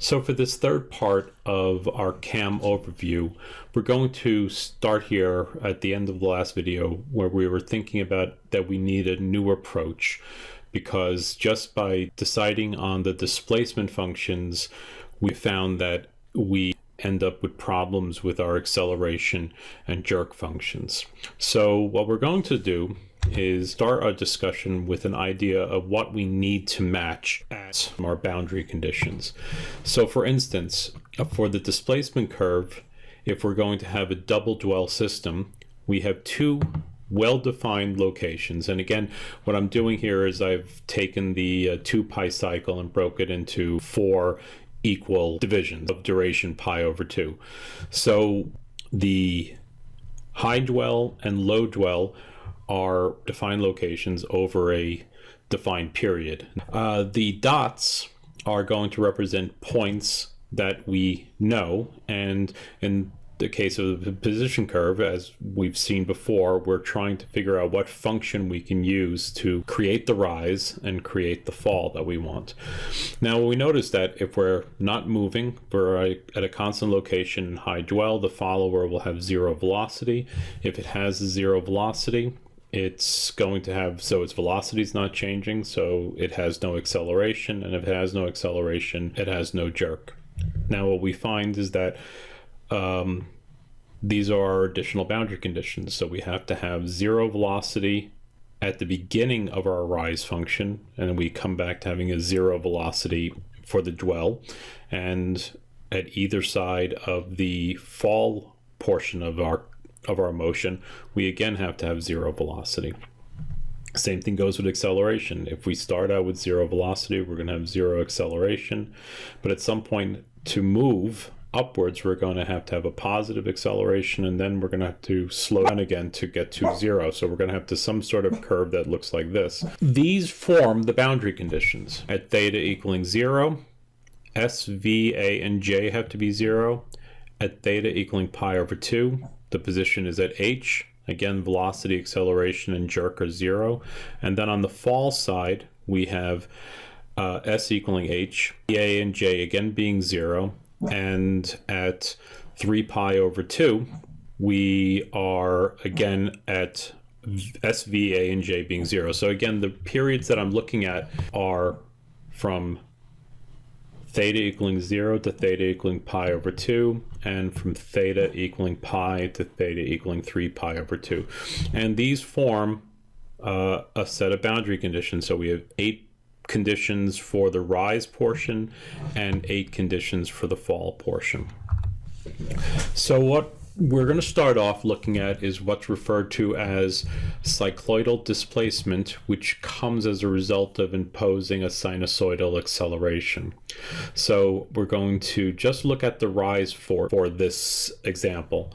So for this third part of our CAM overview, we're going to start here at the end of the last video where we were thinking about that we need a new approach, because just by deciding on the displacement functions, we found that we end up with problems with our acceleration and jerk functions. So what we're going to do is start our discussion with an idea of what we need to match at our boundary conditions. So for instance, for the displacement curve, if we're going to have a double dwell system, we have two well-defined locations. And again, what I'm doing here is I've taken the 2 pi cycle and broke it into 4 equal divisions of duration pi over 2. So the high dwell and low dwell are defined locations over a defined period. The dots are going to represent points that we know, and in the case of the position curve, as we've seen before, we're trying to figure out what function we can use to create the rise and create the fall that we want. Now we notice that if we're not moving, we're at a constant location in high dwell, the follower will have 0 velocity. If it has 0 velocity, it's going to have, so its velocity is not changing, so it has no acceleration, and if it has no acceleration, it has no jerk. Now what we find is that these are additional boundary conditions. So we have to have 0 velocity at the beginning of our rise function, and then we come back to having a 0 velocity for the dwell, and at either side of the fall portion of our motion, we again have to have 0 velocity. Same thing goes with acceleration. If we start out with 0 velocity, we're going to have 0 acceleration, but at some point to move upwards, we're going to have a positive acceleration, and then we're going to have to slow down again to get to 0. So we're going to have some sort of curve that looks like this. These form the boundary conditions. At theta equaling 0, S, V, A, and J have to be 0. At theta equaling pi over 2, the position is at H. Again, velocity, acceleration, and jerk are 0. And then on the fall side, we have S equaling H, A and J again being 0. And at 3 pi over 2, we are again at S, V, A, and J being 0. So again, the periods that I'm looking at are from theta equaling 0 to theta equaling pi over 2, and from theta equaling pi to theta equaling 3 pi over 2. And these form a set of boundary conditions. So we have 8 conditions for the rise portion and 8 conditions for the fall portion. So what we're going to start off looking at is what's referred to as cycloidal displacement, which comes as a result of imposing a sinusoidal acceleration. So we're going to just look at the rise for this example.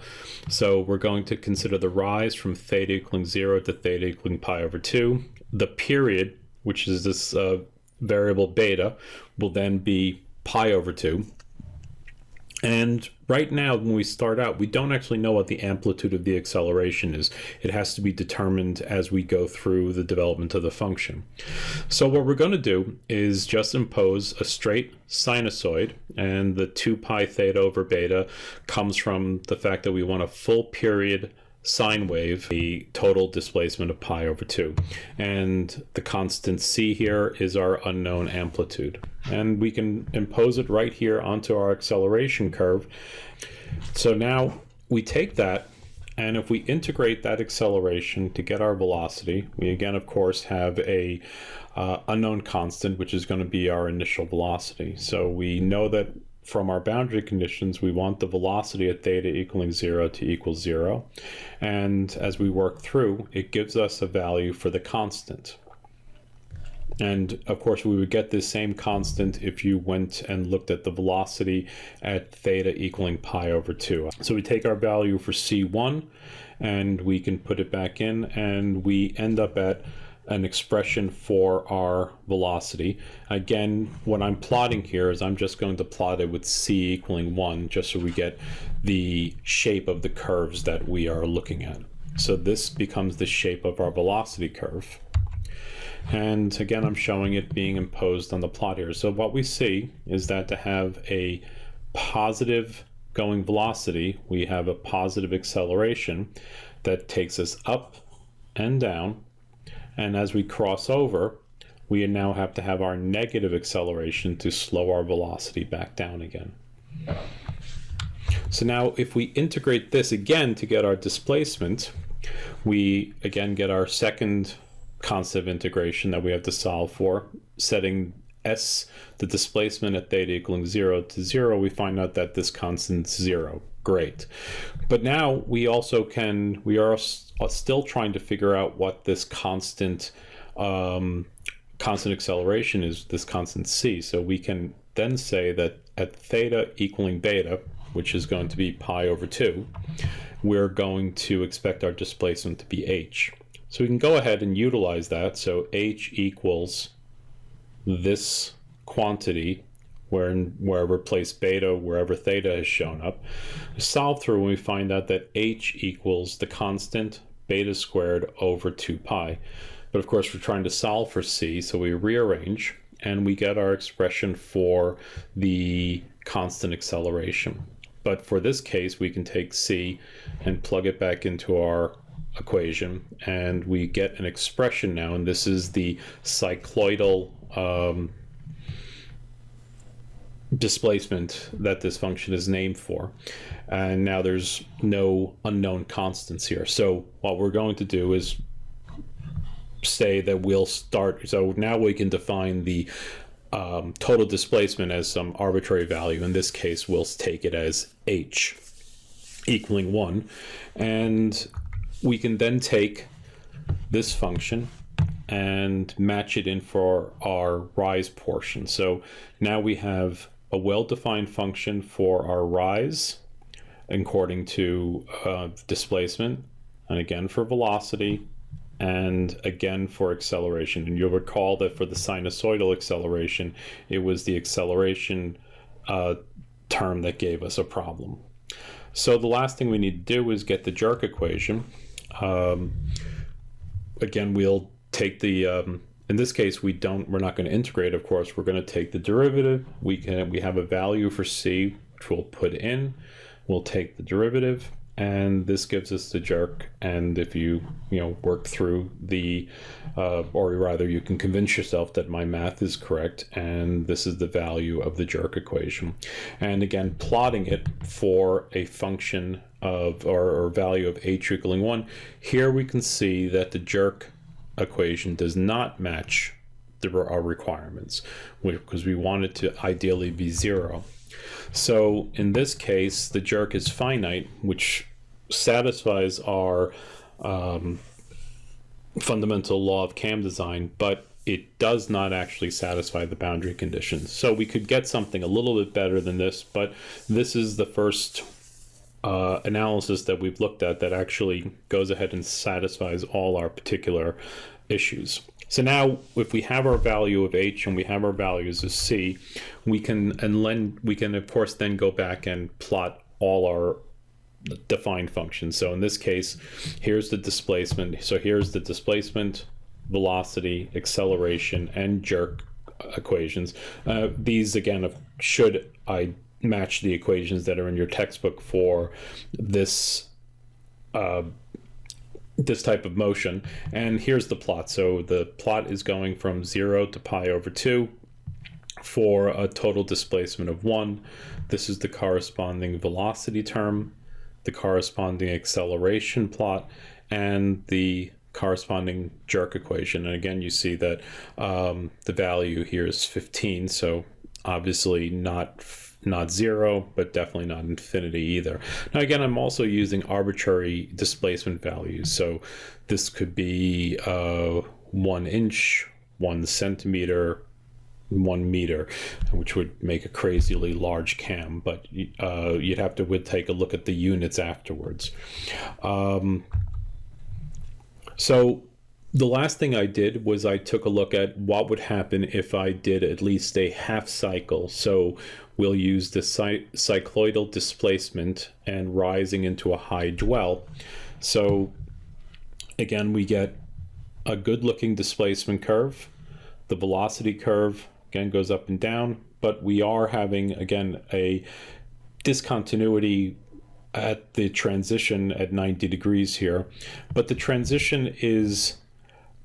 So we're going to consider the rise from theta equaling 0 to theta equaling pi over 2. The period, which is this variable beta, will then be pi over 2. And right now, when we start out, we don't actually know what the amplitude of the acceleration is. It has to be determined as we go through the development of the function. So what we're going to do is just impose a straight sinusoid, and the 2 pi theta over beta comes from the fact that we want a full period sine wave, the total displacement of pi over 2. And the constant c here is our unknown amplitude. And we can impose it right here onto our acceleration curve. So now we take that, and if we integrate that acceleration to get our velocity, we again, of course, have a unknown constant, which is going to be our initial velocity. So we know that from our boundary conditions, we want the velocity at theta equaling 0 to equal 0. And as we work through, it gives us a value for the constant. And of course, we would get this same constant if you went and looked at the velocity at theta equaling pi over 2. So we take our value for C1, and we can put it back in, and we end up at an expression for our velocity. Again, what I'm plotting here is I'm just going to plot it with c equaling 1, just so we get the shape of the curves that we are looking at. So this becomes the shape of our velocity curve. And again, I'm showing it being imposed on the plot here. So what we see is that to have a positive going velocity, we have a positive acceleration that takes us up and down. And as we cross over, we now have to have our negative acceleration to slow our velocity back down again. So now if we integrate this again to get our displacement, we again get our second constant of integration that we have to solve for, setting s, the displacement at theta equaling 0 to 0. We find out that this constant's 0. Great. But now we also we are still trying to figure out what this constant acceleration is, this constant c. So we can then say that at theta equaling beta, which is going to be pi over 2, we're going to expect our displacement to be h. So we can go ahead and utilize that. So h equals this quantity, where replace beta wherever theta has shown up. Solve through, and we find out that h equals the constant beta squared over 2 pi. But of course, we're trying to solve for c, so we rearrange, and we get our expression for the constant acceleration. But for this case, we can take c and plug it back into our equation, and we get an expression now, and this is the cycloidal displacement that this function is named for. And now there's no unknown constants here. So what we're going to do is say that we'll start, so now we can define the total displacement as some arbitrary value. In this case, we'll take it as h equaling 1, and we can then take this function and match it in for our rise portion. So now we have a well-defined function for our rise according to displacement, and again for velocity, and again for acceleration. And you'll recall that for the sinusoidal acceleration, it was the acceleration term that gave us a problem. So the last thing we need to do is get the jerk equation. Again, we'll take the in this case we're not going to integrate, of course. We're going to take the derivative. We have a value for c which we'll put in. We'll take the derivative, and this gives us the jerk. And if you work through the or rather you can convince yourself that my math is correct, and this is the value of the jerk equation. And again, plotting it for a function of or value of h equaling 1, here we can see that the jerk equation does not match our requirements, because we want it to ideally be 0. So in this case, the jerk is finite, which satisfies our fundamental law of CAM design, but it does not actually satisfy the boundary conditions. So we could get something a little bit better than this, but this is the first analysis that we've looked at that actually goes ahead and satisfies all our particular issues. So now, if we have our value of h and we have our values of c, we can of course then go back and plot all our defined functions. So in this case, here's the displacement. So here's the displacement, velocity, acceleration, and jerk equations. These again should match the equations that are in your textbook for this this type of motion. And here's the plot. So the plot is going from 0 to pi over 2 for a total displacement of 1. This is the corresponding velocity term, the corresponding acceleration plot, and the corresponding jerk equation. And again, you see that the value here is 15, so obviously not 0, but definitely not infinity either. Now again, I'm also using arbitrary displacement values. So this could be 1 inch, 1 centimeter, 1 meter, which would make a crazily large cam, but you'd have to take a look at the units afterwards. So the last thing I did was I took a look at what would happen if I did at least a half cycle. So we'll use the cycloidal displacement and rising into a high dwell. So again, we get a good looking displacement curve. The velocity curve again goes up and down, but we are having again a discontinuity at the transition at 90 degrees here, but the transition is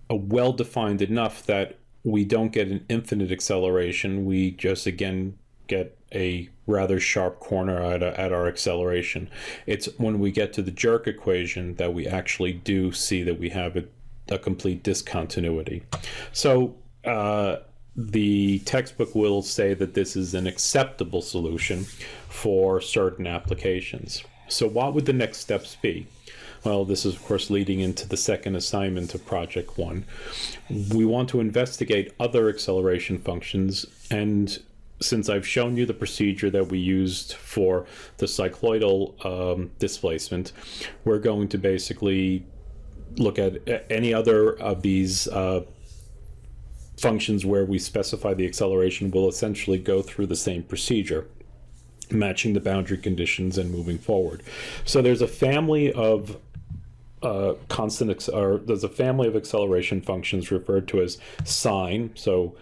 well defined enough that we don't get an infinite acceleration. We just again get a rather sharp corner at our acceleration. It's when we get to the jerk equation that we actually do see that we have a complete discontinuity. So the textbook will say that this is an acceptable solution for certain applications. So what would the next steps be? Well, this is, of course, leading into the second assignment of Project 1. We want to investigate other acceleration functions, and since I've shown you the procedure that we used for the cycloidal displacement, we're going to basically look at any other of these functions where we specify the acceleration. Will essentially go through the same procedure, matching the boundary conditions and moving forward. So there's a family of there's a family of acceleration functions referred to as sine. So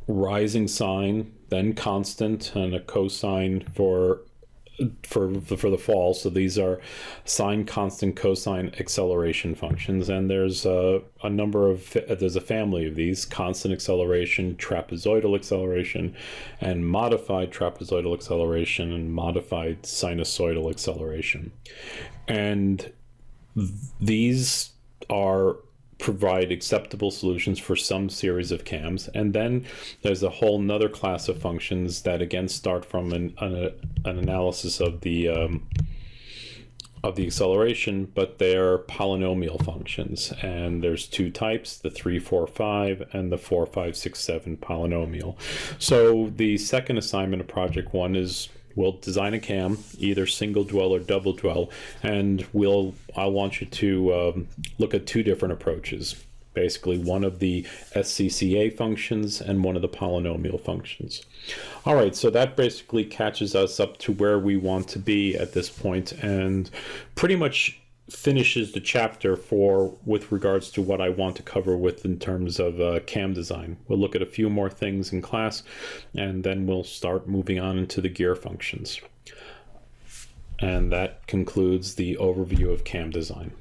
rising sine, then constant, and a cosine for the fall. So these are sine, constant, cosine acceleration functions, and there's a family of these: constant acceleration, trapezoidal acceleration, and modified trapezoidal acceleration, and modified sinusoidal acceleration. And these provide acceptable solutions for some series of cams. And then there's a whole nother class of functions that again start from an analysis of the acceleration, but they're polynomial functions. And there's two types: the 3, 4, 5 and the 4, 5, 6, 7 polynomial. So the second assignment of Project 1 is we'll design a cam, either single dwell or double dwell, and I want you to look at two different approaches. Basically, one of the SCCA functions and one of the polynomial functions. All right, so that basically catches us up to where we want to be at this point, and pretty much finishes the chapter with regards to what I want to cover in terms of cam design. We'll look at a few more things in class, and then we'll start moving on into the gear functions. And that concludes the overview of cam design.